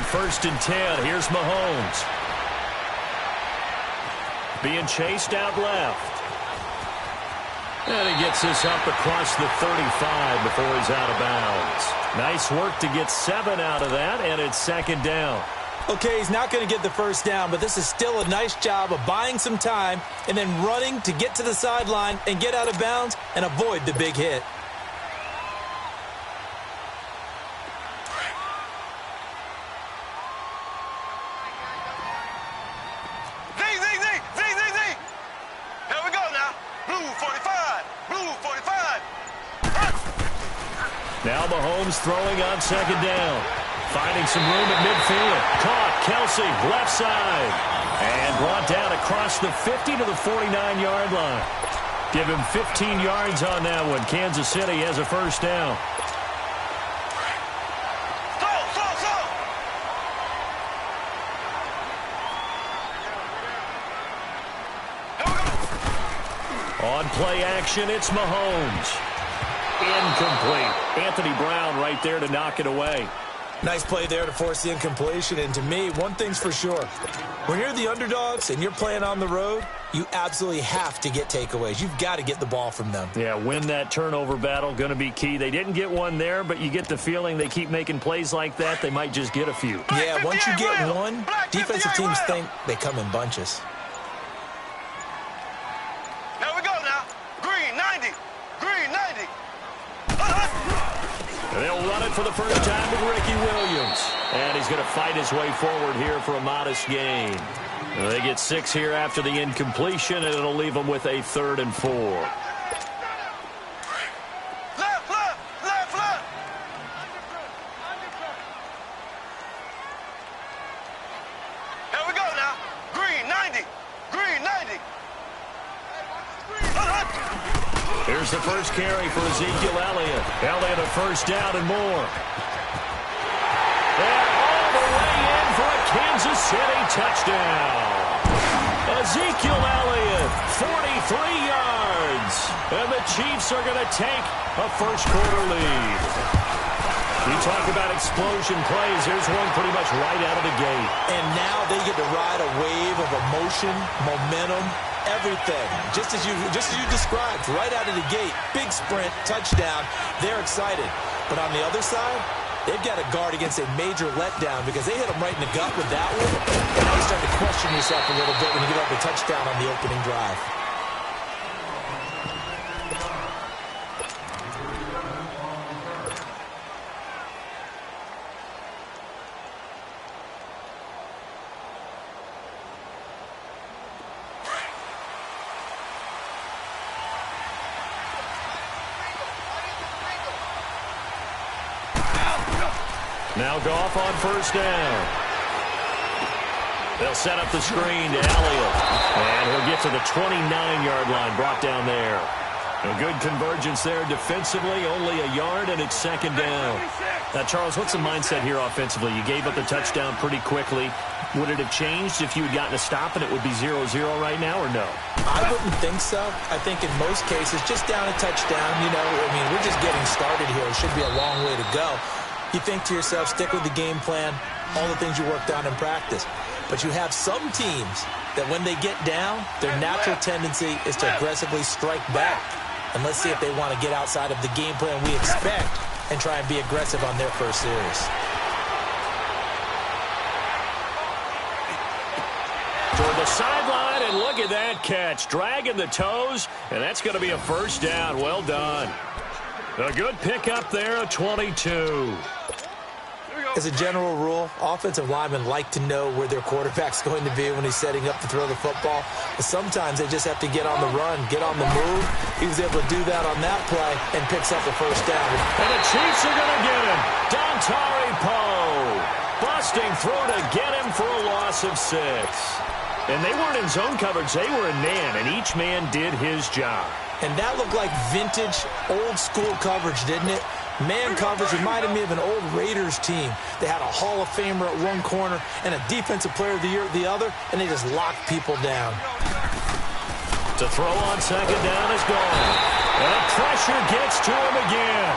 On 1st and 10, here's Mahomes. Being chased out left. And he gets this up across the 35 before he's out of bounds. Nice work to get 7 out of that, and it's 2nd down. Okay, he's not going to get the first down, but this is still a nice job of buying some time and then running to get to the sideline and get out of bounds and avoid the big hit. Now Mahomes throwing on 2nd down. Finding some room at midfield. Caught. Kelsey, left side. And brought down across the 50 to the 49-yard line. Give him 15 yards on that one. Kansas City has a first down. On play action, it's Mahomes. Incomplete. Anthony Brown right there to knock it away. Nice play there to force the incompletion. And to me, one thing's for sure. When you're the underdogs and you're playing on the road, you absolutely have to get takeaways. You've got to get the ball from them. Yeah, win that turnover battle, going to be key. They didn't get one there, but you get the feeling they keep making plays like that, they might just get a few. Yeah, once you get one, defensive teams think they come in bunches. They'll run it for the first time with Ricky Williams. And he's going to fight his way forward here for a modest gain. They get 6 here after the incompletion, and it'll leave them with a 3rd and 4. Here we go now. Green 90. Green 90. Here's the first carry for Ezekiel Elliott. Elliott a first down and more. And all the way in for a Kansas City touchdown. Ezekiel Elliott, 43 yards. And the Chiefs are going to take a first-quarter lead. You talk about explosion plays. Here's one pretty much right out of the gate. And now they get to ride a wave of emotion, momentum, everything. Just as you described, right out of the gate, big sprint, touchdown. They're excited. But on the other side, they've got to guard against a major letdown because they hit them right in the gut with that one. And now you start to question yourself a little bit when you give up a touchdown on the opening drive. Now Goff on first down. They'll set up the screen to Elliott. And he'll get to the 29-yard line, brought down there. A good convergence there defensively, only a yard, and it's 2nd down. Now, Charles, what's the mindset here offensively? You gave up the touchdown pretty quickly. Would it have changed if you had gotten a stop and it would be 0-0 right now, or no? I wouldn't think so. I think in most cases, just down a touchdown, we're just getting started here. It should be a long way to go. You think to yourself, stick with the game plan, all the things you worked on in practice. But you have some teams that when they get down, their natural tendency is to aggressively strike back. And let's see if they want to get outside of the game plan we expect and try and be aggressive on their first series. Toward the sideline, and look at that catch. Dragging the toes, and that's going to be a first down. Well done. A good pickup there at 22. As a general rule, offensive linemen like to know where their quarterback's going to be when he's setting up to throw the football. But sometimes they just have to get on the run, get on the move. He was able to do that on that play and picks up the first down. And the Chiefs are going to get him. Dontari Poe busting through to get him for a loss of 6. And they weren't in zone coverage. They were in man, and each man did his job. And that looked like vintage, old-school coverage, didn't it? Man coverage reminded me of an old Raiders team. They had a Hall of Famer at one corner and a Defensive Player of the Year at the other, and they just locked people down. To throw on 2nd down is gone. And the pressure gets to him again.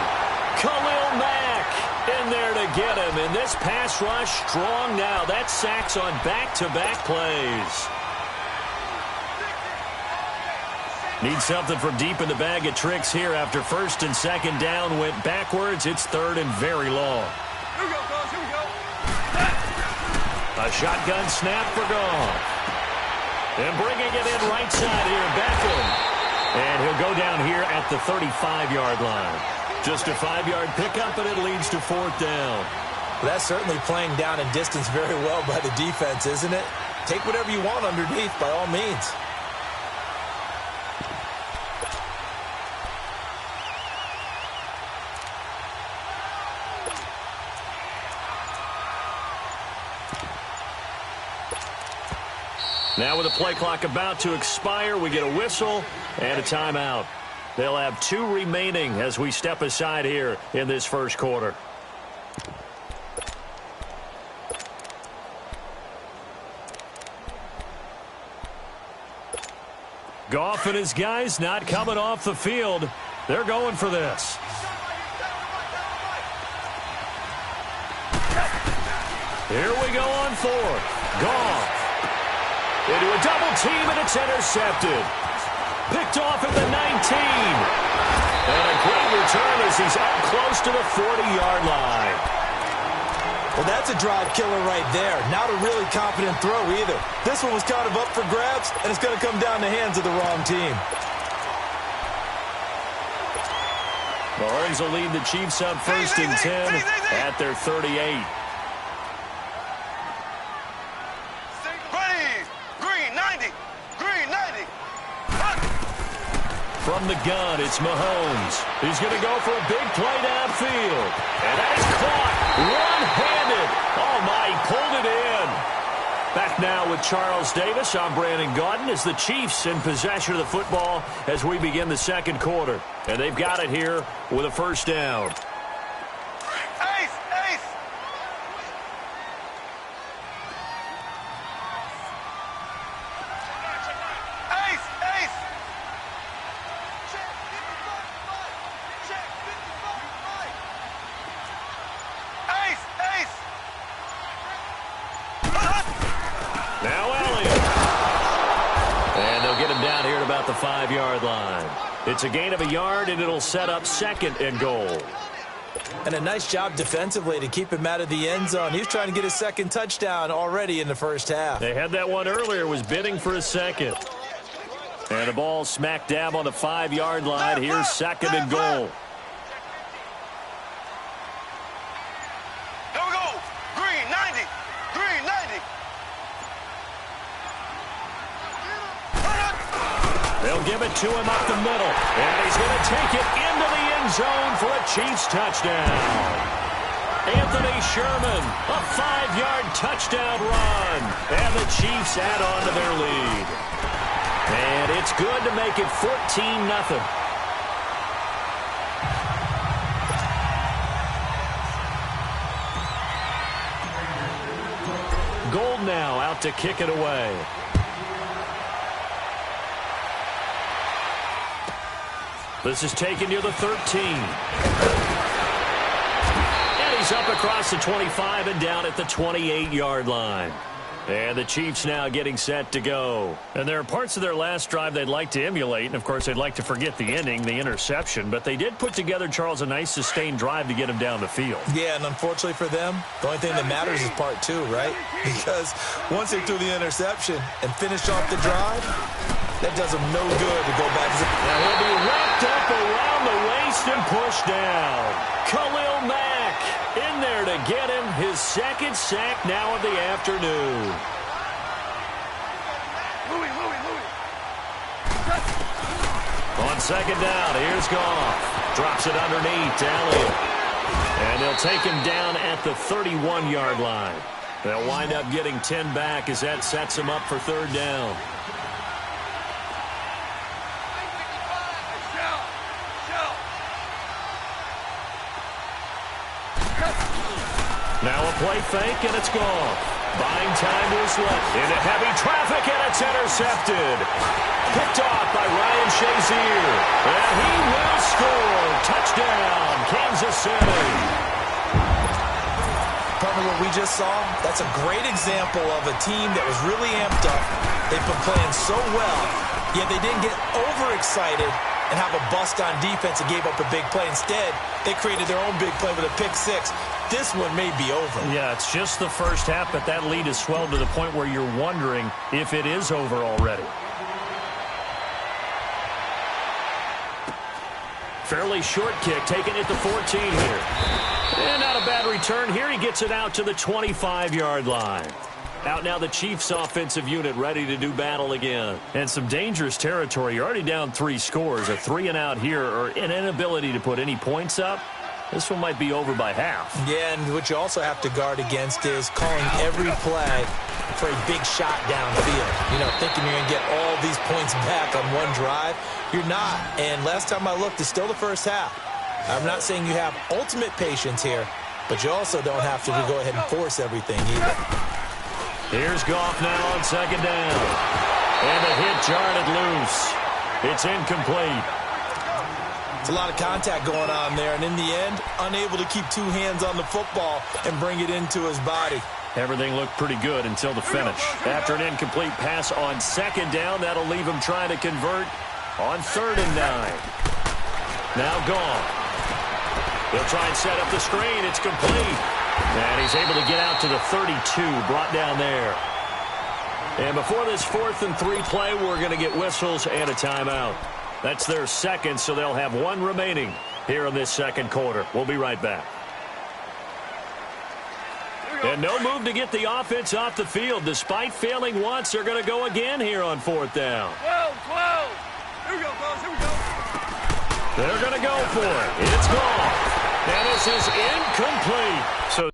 Khalil Mack in there to to get him, and this pass rush strong now. That's sacks on back-to-back plays. Need something from deep in the bag of tricks here after first and second down went backwards. It's third and very long. Here we go, guys. Here we go. A shotgun snap for Goff. And bringing it in right side here, Beckham. And he'll go down here at the 35-yard line. Just a 5-yard pickup, and it leads to fourth down. Well, that's certainly playing down and distance very well by the defense, isn't it? Take whatever you want underneath, by all means. Now with the play clock about to expire, we get a whistle and a timeout. They'll have 2 remaining as we step aside here in this first quarter. Goff and his guys not coming off the field. They're going for this. Here we go on fourth. Goff. Into a double team, and it's intercepted. Picked off at the 19. And a great return as he's up close to the 40-yard line. Well, that's a drive killer right there. Not a really confident throw either. This one was kind of up for grabs, and it's going to come down the hands of the wrong team. Mahomes will lead the Chiefs up first and 10 at their 38. From the gun, it's Mahomes. He's going to go for a big play downfield. And that is caught one-handed. Oh, my, he pulled it in. Back now with Charles Davis. I'm Brandon Gaudin as the Chiefs in possession of the football as we begin the second quarter. And they've got it here with a first down. Ace, ace. Ace, ace. Now Elliott. And they'll get him down here at about the 5-yard line. It's a gain of a yard, and it'll set up second and goal. And a nice job defensively to keep him out of the end zone. He was trying to get his second touchdown already in the first half. They had that one earlier, was bidding for a second. And the ball smack dab on the 5-yard line. Here's second and goal. Here we go. Green, 90. Green, 90. They'll give it to him up the middle. And he's going to take it into the end zone for a Chiefs touchdown. Anthony Sherman, a 5-yard touchdown run. And the Chiefs add on to their lead. And it's good to make it 14-0. Gold now out to kick it away. This is taken near the 13. And he's up across the 25 and down at the 28-yard line. And the Chiefs now getting set to go. And there are parts of their last drive they'd like to emulate. And, of course, they'd like to forget the ending, the interception. But they did put together, Charles, a nice sustained drive to get him down the field. Yeah, and unfortunately for them, the only thing that matters is part 2, right? Because once they threw the interception and finished off the drive, that does them no good to go back. Now he'll be wrapped up around the waist and pushed down. Khalil Mack in there to get him his second sack now of the afternoon. On second down, here's Goff. Drops it underneath to Elliott. And they'll take him down at the 31-yard line. They'll wind up getting 10 back as that sets them up for third down. Now a play fake, and it's gone. Buying time to his left. Into heavy traffic, and it's intercepted. Picked off by Ryan Shazier. And he will score. Touchdown, Kansas City. partner, what we just saw, that's a great example of a team that was really amped up. They've been playing so well, yet they didn't get overexcited and have a bust on defense and gave up a big play. Instead, they created their own big play with a pick six. This one may be over. Yeah, it's just the first half, but that lead has swelled to the point where you're wondering if it is over already. Fairly short kick, taking it to 14 here. And not a bad return here. He gets it out to the 25-yard line. Out now the Chiefs offensive unit ready to do battle again. And some dangerous territory. You're already down 3 scores. A 3-and-out here or an inability to put any points up. This one might be over by half. Yeah, and what you also have to guard against is calling every play for a big shot downfield. You know, thinking you're going to get all these points back on one drive. You're not. And last time I looked, it's still the first half. I'm not saying you have ultimate patience here, but you also don't have to go ahead and force everything either. Here's Goff now on second down. And the hit jarred it loose. It's incomplete. It's a lot of contact going on there, and in the end, unable to keep 2 hands on the football and bring it into his body. Everything looked pretty good until the finish. After an incomplete pass on second down, that'll leave him trying to convert on 3rd and 9. Now Goff. He'll try and set up the screen. It's complete. And he's able to get out to the 32, brought down there. And before this 4th and 3 play, we're going to get whistles and a timeout. That's their second, so they'll have 1 remaining here in this second quarter. We'll be right back. And no move to get the offense off the field. Despite failing once, they're going to go again here on 4th down. 12, 12. Here we go, guys. Here we go. They're going to go for it. It's gone. And this is incomplete. So